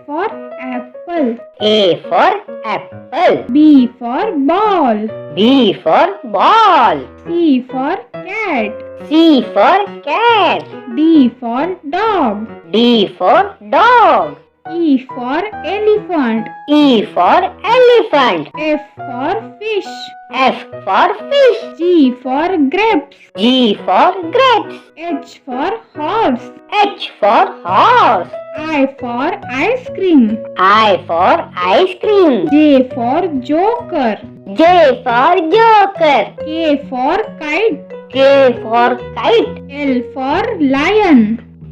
for apple. A for apple. B for ball. B for ball. C for cat. C for cat. D for dog. D for dog. E for elephant. E for elephant. F for fish. F for fish. G for grapes. G for grapes. H for horse. H for horse. I for ice cream. I for ice cream. J for joker. J for joker. K for kite. K for kite. L for lion.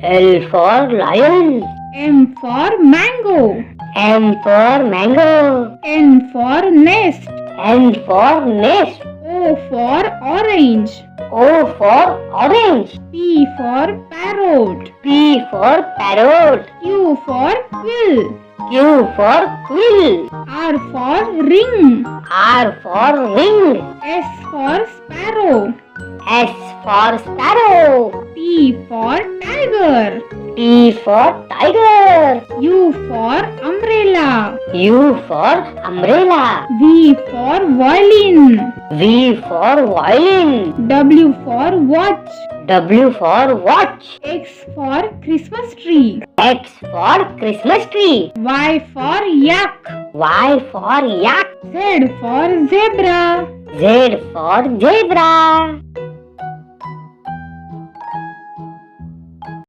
L for lion. M for mango. M for mango. N for nest. N for nest. O for orange. O for orange. P for parrot. P for parrot. Q for quill. Q for quill. R for ring. R for ring. S for sparrow. S for sparrow. T for tiger. T for tiger. U for umbrella. U for umbrella. V for violin. V for violin. W for watch. W for watch. X for Christmas tree. X for Christmas tree. Y for yak. Y for yak. Z for zebra. Z for zebra.